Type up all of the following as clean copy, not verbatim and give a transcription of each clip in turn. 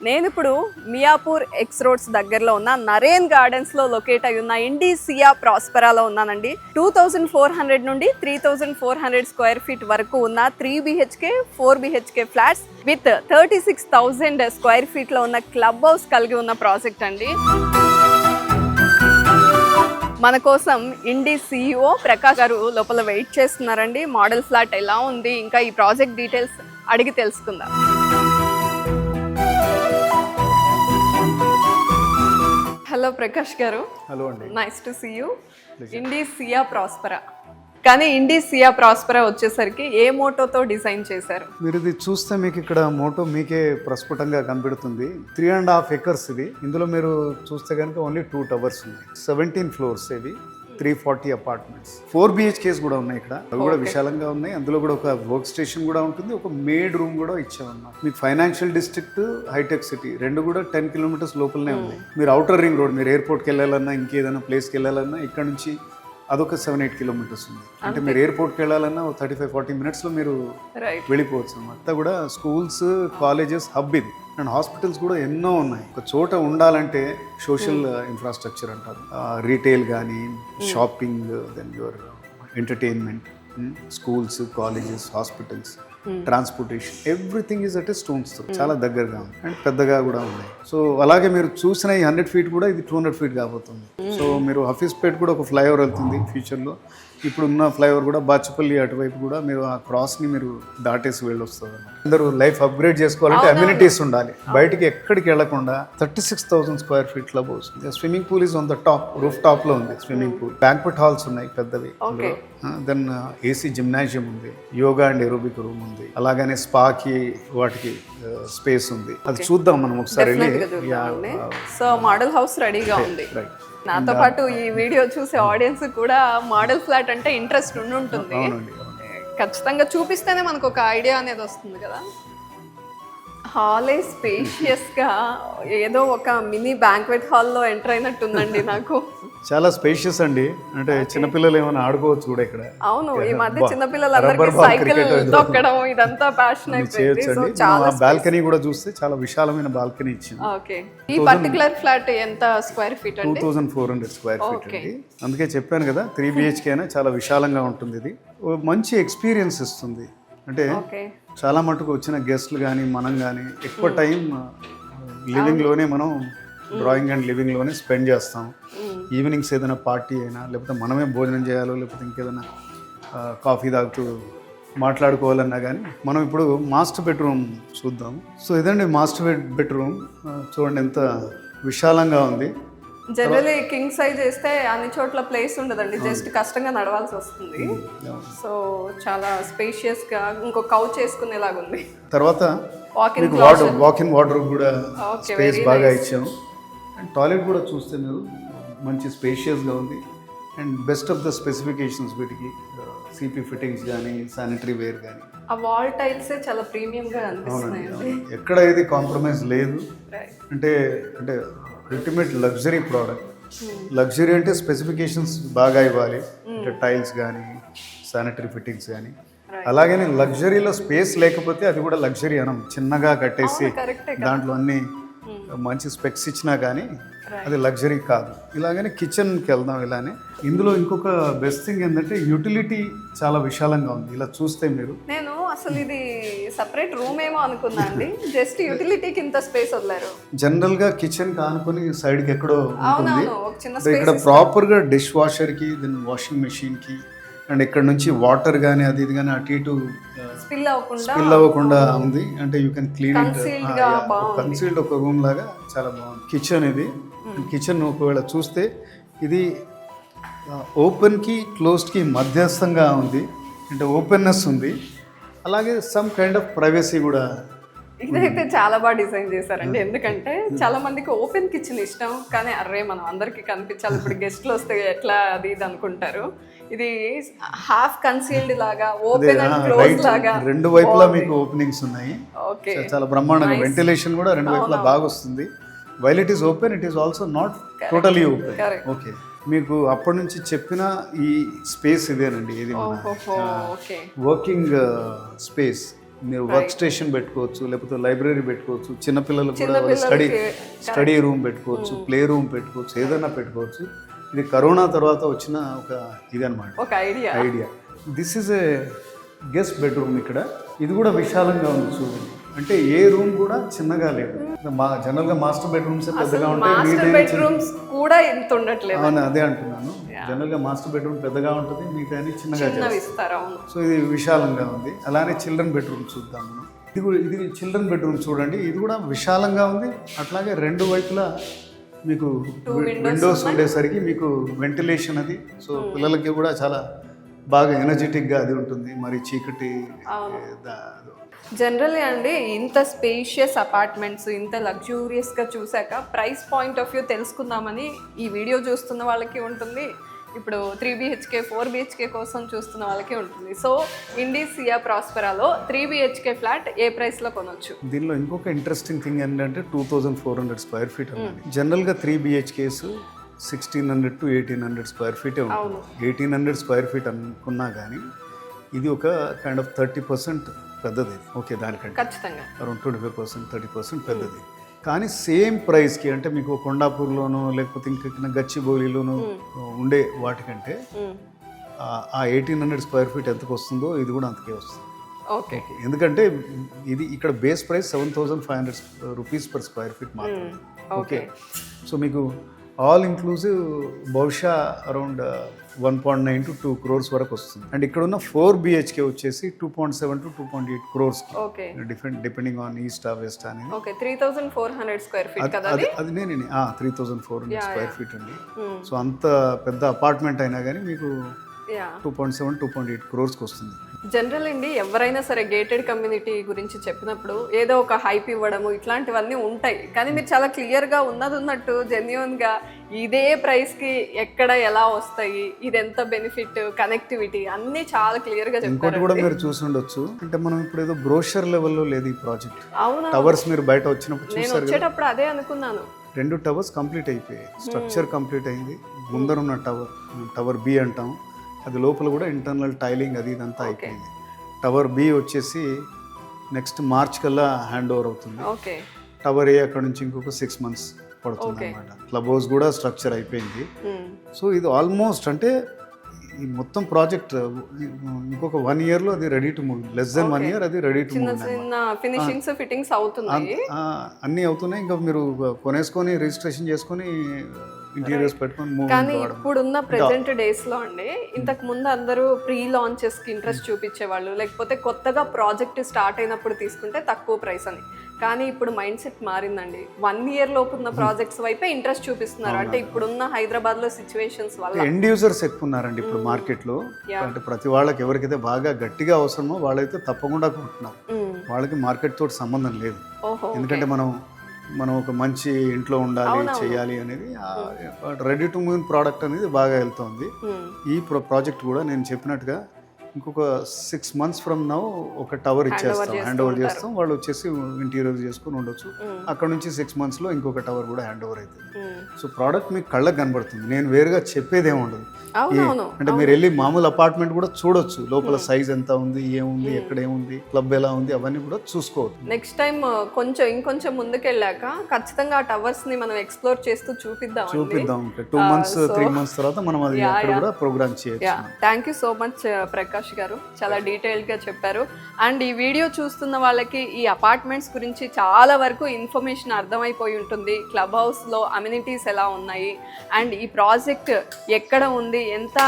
నేను ఇప్పుడు Miyapur X roads దగ్గరలో ఉన్న నరేన్ గార్డెన్స్ లో లొకేట్ అయి ఉన్న ఇండి సియా ప్రాస్పరాలో ఉన్నానండి. 2400 నుండి 3400 స్క్వేర్ ఫీట్ వరకు ఉన్న 3 BHK 4 BHK flats with 36,000 square feet లో ఉన్న క్లబ్ హౌస్ కలిగి ఉన్న ప్రాజెక్ట్ అండి. మన కోసం ఇండి CEO ప్రకాష్ గారు లోపల వెయిట్ చేస్తున్నారండి. మోడల్ ఫ్లాట్ ఎలా ఉంది, ఇంకా ఈ ప్రాజెక్ట్ డీటెయిల్స్ అడిగి తెలుసుకుందాం. హలో ప్రకాష్ గారు. హలో అండి. Nice to see you. Indis Prospera, కానీ ఇండి సియా ప్రాస్పరా వచ్చేసరికి ఏ మోటోతో డిజైన్ చేశారు? మీరు ఇది చూస్తే మీకు ఇక్కడ మోటో మీకే ప్రస్ఫుటంగా కనబడుతుంది. 3.5 acres ఇది. ఇందులో మీరు చూస్తే కనుక ఓన్లీ 2 towers ఉన్నాయి. 17 floors ఇవి, 340 అపార్ట్మెంట్స్. 4 BHKs కూడా ఉన్నాయి ఇక్కడ. అవి కూడా విశాలంగా ఉన్నాయి. అందులో కూడా ఒక వర్క్ స్టేషన్ కూడా ఉంటుంది, ఒక మేడ్ రూమ్ కూడా ఇచ్చామన్నమాట. మీకు ఫైనాన్షియల్ డిస్ట్రిక్ట్, హైటెక్ సిటీ రెండు కూడా 10 kilometers లోపలనే ఉన్నాయి. మీరు అవుటర్ రింగ్ రోడ్, మీరు ఎయిర్పోర్ట్కి వెళ్ళాలన్నా ఇంకేదైనా ప్లేస్కి వెళ్ళాలన్నా ఇక్కడ నుంచి అదొక 7-8 kilometers ఉంది. అంటే మీరు ఎయిర్పోర్ట్కి వెళ్ళాలన్నా 35-40 minutesలో మీరు వెళ్ళిపోవచ్చు అన్నమాట. అంతా కూడా స్కూల్స్, కాలేజెస్ హబ్ ఇది. అండ్ హాస్పిటల్స్ కూడా ఎన్నో ఉన్నాయి. ఒక చోట ఉండాలంటే సోషల్ ఇన్ఫ్రాస్ట్రక్చర్ అంటారు, రీటైల్ కానీ, shopping, then your entertainment, schools, colleges, hospitals, transportation, everything is at a stone's throw. చాలా దగ్గరగా ఉంది అండ్ పెద్దగా కూడా ఉన్నాయి. సో అలాగే మీరు చూసిన ఈ 100 feet కూడా ఇది 200 feet కాబోతుంది. సో మీరు హఫీజ్పేట్ కూడా ఒక ఫ్లైఓవర్ వెళ్తుంది ఫ్యూచర్లో. ఇప్పుడు ఉన్న ఫ్లైఓవర్ కూడా బాచుపల్లి అటువైపు కూడా మీరు ఆ క్రాస్ని మీరు దాటేసి వెళ్ళొస్తుంది. అందరూ లైఫ్ అప్గ్రేడ్ చేసుకోవాలంటే అమ్యూనిటీస్ ఉండాలి. బయటికి ఎక్కడికి వెళ్లకుండా 36,000 square feet club house. Swimming pool is on the top, roof top లో ఉంది స్విమ్మింగ్ పూల్. బ్యాంక్వెట్ హాల్స్ ఉన్నాయి పెద్దవి. దెన్ ఏసీ జిమ్నాజియం ఉంది, యోగా అండ్ ఏరోబిక్ రూమ్ ఉంది. అలాగనే స్పాకి వాటికి స్పేస్ ఉంది. అది చూద్దాం మనం ఒకసారి వెళ్ళి. సో మోడల్ హౌస్ రెడీగా ఉంది. నాతో పాటు ఈ వీడియో చూసే ఆడియన్స్ కూడా మోడల్ ఫ్లాట్ అంటే ఇంట్రెస్ట్ ఉంటుంది. ఖచ్చితంగా చూపిస్తేనే మనకు ఒక ఐడియా అనేది వస్తుంది కదా. హాలే స్పేషియస్ గా ఏదో ఒక మినీ బ్యాంక్వెట్ హాల్లో ఎంటర్ అయినట్టుందండి నాకు. చాలా స్పేషియస్ అండి. అంటే చిన్నపిల్లలు ఏమైనా ఆడుకోవచ్చు కూడా ఇక్కడ. అవును, ఈ మధ్య చిన్నపిల్లలందరికీ సైకిల్ తొక్కడం ఇదంతా ప్యాషన్ అయిపోయింది. సో చాలా బాల్కనీ కూడా చూస్తే చాలా విశాలమైన బాల్కనీ ఇచ్చింది. ఓకే, ఈ పర్టికులర్ ఫ్లాట్ ఎంత స్క్వేర్ ఫీట్ అండి? 2400 స్క్వేర్ ఫీట్ అండి. అందుకే చెప్పాను కదా 3 BHK అయినా చాలా విశాలంగా ఉంటుంది. ఇది మంచి ఎక్స్పీరియన్స్ ఇస్తుంది. అంటే చాలా మటుకు వచ్చిన గెస్ట్లు కానీ మనం కానీ ఎక్కువ టైం లివింగ్లోనే మనం డ్రాయింగ్ అండ్ లివింగ్లోనే స్పెండ్ చేస్తాం. ఈవినింగ్స్ ఏదైనా పార్టీ అయినా, లేకపోతే మనమే భోజనం చేయాలో, లేకపోతే ఇంకేదైనా కాఫీ తాగుతూ మాట్లాడుకోవాలన్నా కానీ మనం ఇప్పుడు మాస్టర్ బెడ్రూమ్ చూద్దాం. సో ఇదండి మాస్టర్ బెడ్రూమ్. చూడండి ఎంత విశాలంగా ఉంది. జనరల్లీ కింగ్ సైజ్ వేస్తే అన్ని చోట్ల ప్లేస్ ఉండదండి, జస్ట్ కష్టంగా నడవాల్సి వస్తుంది. సో చాలా స్పేషియస్ గా ఇంకో కౌచ్ వేసుకునేలాగా ఉంది. తర్వాత వాకిన్ వార్డ్రోబ్ కూడా స్పేస్ బాగా ఇచ్చాము. అండ్ టాయిలెట్ కూడా చూస్తే మీరు మంచి స్పేషియస్గా ఉంది. And best of the specifications వీటికి సిపి ఫిట్టింగ్స్ కానీ, శానిటరీ వేర్ కానీ. ఆ వాల్ టైల్స్ చాలా ప్రీమియంగా అనిపిస్తున్నాయి. ఎక్కడ ఇది కాంప్రమైజ్ లేదు. అంటే అంటే అల్టిమేట్ లగ్జరీ ప్రోడక్ట్. లగ్జరీ అంటే స్పెసిఫికేషన్స్ బాగా ఇవ్వాలి. అంటే టైల్స్ కానీ, శానిటరీ ఫిట్టింగ్స్ కానీ. అలాగని లగ్జరీలో స్పేస్ లేకపోతే అది కూడా లగ్జరీ అనం. చిన్నగా కట్టేసి దాంట్లో అన్ని మంచి స్పెక్స్ ఇచ్చినా కానీ అది లగ్జరీ కాదు. ఇలాగనే కిచెన్కి వెళ్దాం. ఇలానే ఇందులో ఇంకొక బెస్ట్ థింగ్ ఏంటంటే యూటిలిటీ చాలా విశాలంగా ఉంది. ఇలా చూస్తే మీరు, నేను అసలు ఇది సెపరేట్ రూమ్ ఏమో అనుకున్నా అండి. జస్ట్ యూటిలిటీకి ఇంత స్పేస్ వదిలారు. జనరల్ గా కిచెన్ కానుకొని సైడ్ కి ఎక్కడో ఉంటుంది. ఇక్కడ ఇక్కడ ప్రాపర్ గా డిష్ వాషర్ కి, దెన్ వాషింగ్ మెషిన్ కి, అండ్ ఇక్కడ నుంచి వాటర్ కానీ అది ఇది కానీ అటు ఇటు స్పిల్ అవ్వకుండా ఉంది. అంటే you can clean it. Concealed ఒక రూమ్ లాగా చాలా బాగుంది. కిచెన్ ఇది. కిచెన్ ఒకవేళ చూస్తే ఇది ఓపెన్కి క్లోజ్డ్కి మధ్యస్థంగా ఉంది. అంటే ఓపెన్నెస్ ఉంది, అలాగే సమ్ కైండ్ ఆఫ్ ప్రైవసీ కూడా. ఇదైతే చాలా బాగా డిజైన్ చేశారండి. ఎందుకంటే చాలా మందికి ఓపెన్ కిచెన్ ఇష్టం, కానీ అర్రే మనం అందరికి కనిపించాలి, ఇప్పుడు గెస్ట్లు వస్తే ఎట్లా అది ఇది అనుకుంటారు. ఇది హాఫ్ కన్సీల్డ్ లాగా, ఓపెన్ అండ్ క్లోజ్ లాగా రెండు వైపులా మీకు ఓపెనింగ్స్ ఉన్నాయి. ఓకే, చాలా బ్రహ్మాండంగా వెంటిలేషన్ కూడా రెండు వైపులా బాగా వస్తుంది. While it is open, it is also not totally open. Okay, మీకు అప్పటి నుంచి చెప్పిన ఈ స్పేస్ ఇదేనండి. ఇది మన వర్కింగ్ స్పేస్. మీరు వర్క్ స్టేషన్ పెట్టుకోవచ్చు, లేకపోతే లైబ్రరీ పెట్టుకోవచ్చు, చిన్నపిల్లలకు కూడా స్టడీ రూమ్ పెట్టుకోవచ్చు, ప్లే రూమ్ పెట్టుకోవచ్చు, ఏదైనా పెట్టుకోవచ్చు. ఇది కరోనా తర్వాత వచ్చిన ఒక ఇది అనమాట, ఒక idea. This is a guest bedroom. ఇక్కడ ఇది కూడా విశాలంగా ఉంది చూడండి. అంటే ఏ రూమ్ కూడా చిన్నగా లేదు. జనరల్ గా మాస్టర్ బెడ్రూమ్స్ పెద్దగా ఉంటాయి, బెడ్రూమ్స్ కూడా ఇంత ఉండట్లేదు. అవును, అదే అంటున్నాను. జనరల్ గా మాస్టర్ బెడ్రూమ్ పెద్దగా ఉంటుంది, మిగతా చిన్నగా ఇస్తారు. సో ఇది విశాలంగా ఉంది. అలానే చిల్డ్రన్ బెడ్రూమ్ చూద్దాం మనం. ఇది చిల్డ్రన్ బెడ్రూమ్ చూడండి. ఇది కూడా విశాలంగా ఉంది. అట్లాగే రెండు వైపులా మీకు విండోస్ ఉండేసరికి మీకు వెంటిలేషన్ అది, సో పిల్లలకి కూడా చాలా బాగా ఎనర్జెటిక్గా అది ఉంటుంది. మరి చీకటి జనరల్లీ అండి ఇంత స్పేషియస్ అపార్ట్మెంట్స్ ఇంత లగ్జూరియస్గా చూసాక ప్రైస్ పాయింట్ ఆఫ్ వ్యూ తెలుసుకుందామని ఈ వీడియో చూస్తున్న వాళ్ళకి ఉంటుంది, ఇప్పుడు 3 BHK 4 BHK కోసం చూస్తున్న వాళ్ళకి ఉంటుంది. సో ఇండీస్ సియా ప్రాస్పెరాలో 3 BHK ఫ్లాట్ ఏ ప్రైస్లో కొనవచ్చు? దీనిలో ఇంకొక ఇంట్రెస్టింగ్ థింగ్ ఏంటంటే 2400 స్క్వేర్ ఫీట్ అన్నది. జనరల్గా 3 BHKs 1600 to 1800 స్క్వేర్ ఫీటే ఉంటుంది. 1800 స్క్వేర్ ఫీట్ అనుకున్నా కానీ ఇది ఒక కైండ్ ఆఫ్ 30% పెద్దది. ఓకే, దానికంటే ఖచ్చితంగా అరౌండ్ 25%, 30% పెద్దది. కానీ సేమ్ ప్రైస్కి అంటే మీకు కొండాపూర్లోనూ లేకపోతే ఇంకా గచ్చిబౌలిలోనూ ఉండే వాటికంటే ఆ 1800 స్క్వేర్ ఫీట్ ఎంతకు వస్తుందో ఇది కూడా అంతకే వస్తుంది. ఓకే, ఎందుకంటే ఇది ఇక్కడ base price 7500 rupees per square feet మాత్రమే. ఓకే, సో మీకు ఆల్ ఇంక్లూజివ్ బహుశా అరౌండ్ 1.9 to 2 crores వరకు వస్తుంది. అండ్ ఇక్కడ ఉన్న 4 BHK వచ్చేసి 2.7 to 2.8 crores. Okay, depending on east ఆ వెస్ట్ అనేది. ఓకే, 3400 స్క్వేర్ ఫీట్ కదా అది నేను 3400 స్క్వేర్ ఫీట్ అండి. సో అంత పెద్ద అపార్ట్మెంట్ అయినా కానీ మీకు 2.7 2.8 crores వస్తుంది. జనరల్ అండి ఎవరైనా సరే గేటెడ్ కమ్యూనిటీ గురించి చెప్పినప్పుడు ఏదో ఒక హైప్ ఇవ్వడము ఇట్లాంటివన్నీ ఉంటాయి, కానీ మీరు చాలా క్లియర్గా ఉన్నట్టు జెన్యూన్గా ఇదే ప్రైస్కి ఎక్కడ ఎలా వస్తాయి, ఇది ఎంత బెనిఫిట్, కనెక్టివిటీ అన్నీ చాలా క్లియర్గా చెప్పారు. ఇంకోటి కూడా మీరు చూసి ఉండొచ్చు, అంటే మనం ఇప్పుడు ఏదో బ్రోషర్ లెవెల్లో లేదు ఈ ప్రాజెక్ట్. అవునా, టవర్స్ మీరు బయట వచ్చినప్పుడు నేను వచ్చేటప్పుడు అదే అనుకున్నాను. 2 టవర్స్ కంప్లీట్ అయిపోయాయి, స్ట్రక్చర్ కంప్లీట్ అయింది. ముందరున్న టవర్ బి అంటాం, అది లోపల కూడా ఇంటర్నల్ టైలింగ్ అది ఇదంతా అయిపోయింది. టవర్ బి వచ్చేసి నెక్స్ట్ మార్చ్ కల్లా హ్యాండ్ ఓవర్ అవుతుంది. ఓకే, టవర్ ఏ అక్కడ నుంచి ఇంకొక 6 months పడుతుంది అనమాట. క్లబ్ హౌస్ కూడా స్ట్రక్చర్ అయిపోయింది. సో ఇది ఆల్మోస్ట్ అంటే ఈ మొత్తం ప్రాజెక్ట్ ఇంకొక 1 yearలో అది ready to move. Less than 1 year అది ready to move. Finishings fittings అవుతున్నాయి, అన్నీ అవుతున్నాయి. ఇంకా మీరు కొనేసుకొని రిజిస్ట్రేషన్ చేసుకొని ఇంటీరియర్స్ పెట్టుకొని మూవ్. కానీ ఇప్పుడున్న ప్రెసెంట్ డేస్ లో అండి, ఇంతకు ముందు అందరూ ప్రీ లాంచెస్ కి ఇంట్రెస్ట్ చూపించేవాళ్ళు, లేకపోతే కొత్తగా ప్రాజెక్ట్ స్టార్ట్ అయినప్పుడు తీసుకుంటే తక్కువ ప్రైస్ అని. కానీ ఇప్పుడు మైండ్ సెట్ మారిందండి. 1 year లోపు ఉన్న ప్రాజెక్ట్స్ వైపే ఇంట్రెస్ట్ చూపిస్తున్నారు. అంటే ఇప్పుడున్న హైదరాబాద్ లో సిచ్యువేషన్స్ వల్ల ఎండ్ యూజర్స్ ఎక్కువ ఉన్నారండి ఇప్పుడు మార్కెట్ లో. అంటే ప్రతి వాళ్ళకి ఎవరికైతే బాగా గట్టిగా అవసరమో వాళ్ళైతే తప్పకుండా కొంటున్నారు. వాళ్ళకి మార్కెట్ తోటి సంబంధం లేదు. ఎందుకంటే మనం ఒక మంచి ఇంట్లో ఉండాలి, చేయాలి అనేది రెడీ టు మూవ్ ప్రోడక్ట్ అనేది బాగా వెళ్తుంది. ఈ ప్రాజెక్ట్ కూడా నేను చెప్పినట్టుగా ఇంకొక 6 months ఫ్రమ్ నౌ ఒక టవర్ ఇచ్చేస్తాం, హ్యాండ్ ఓవర్ చేస్తాం. వాళ్ళు వచ్చేసి ఇంటీరియర్ చేసుకుని ఉండొచ్చు. అక్కడ నుంచి 6 monthsలో ఇంకొక టవర్ కూడా హ్యాండ్ ఓవర్ అవుతుంది. సో ప్రోడక్ట్ మీకు కళ్ళకు కనబడుతుంది. నేను వేరుగా చెప్పేది ఏమి ఉండదు. అంటే మీరు వెళ్ళి మామూలు అపార్ట్మెంట్ కూడా చూడొచ్చు, లోపల సైజ్ ఎంత ఉంది, ఏముంది, ఎక్కడ ఏముంది, క్లబ్ ఎలా ఉంది, అవన్నీ కూడా చూసుకోవచ్చు. నెక్స్ట్ టైం ఇంకొంచెం ముందుకెళ్ళాక ఖచ్చితంగా ఆ టవర్స్ ని మనం ఎక్స్ప్లోర్ చేస్తూ చూపిద్దాం. 2 months 3 months తర్వాత మనం అది అక్కడ కూడా ప్రోగ్రామ్ చేయొచ్చు. Thank you so much Prakash గారు, చాలా డీటెయిల్డ్గా చెప్పారు. అండ్ ఈ వీడియో చూస్తున్న వాళ్ళకి ఈ అపార్ట్మెంట్స్ గురించి చాలా వరకు ఇన్ఫర్మేషన్ అర్థమైపోయి ఉంటుంది. క్లబ్ హౌస్లో అమ్యూనిటీస్ ఎలా ఉన్నాయి, అండ్ ఈ ప్రాజెక్ట్ ఎక్కడ ఉంది, ఎంత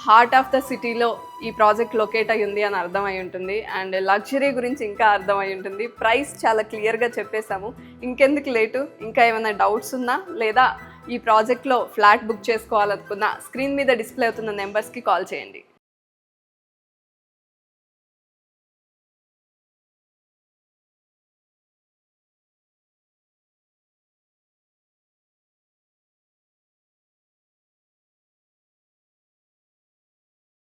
హార్ట్ ఆఫ్ ద సిటీలో ఈ ప్రాజెక్ట్ లొకేట్ అయ్యి ఉంది అని అర్థమై ఉంటుంది. అండ్ లగ్జరీ గురించి ఇంకా అర్థమై ఉంటుంది. ప్రైస్ చాలా క్లియర్గా చెప్పేశాము. ఇంకెందుకు లేటు, ఇంకా ఏమైనా డౌట్స్ ఉన్నా లేదా ఈ ప్రాజెక్ట్లో ఫ్లాట్ బుక్ చేసుకోవాలనుకున్నా స్క్రీన్ మీద డిస్ప్లే అవుతున్న నెంబర్స్కి కాల్ చేయండి.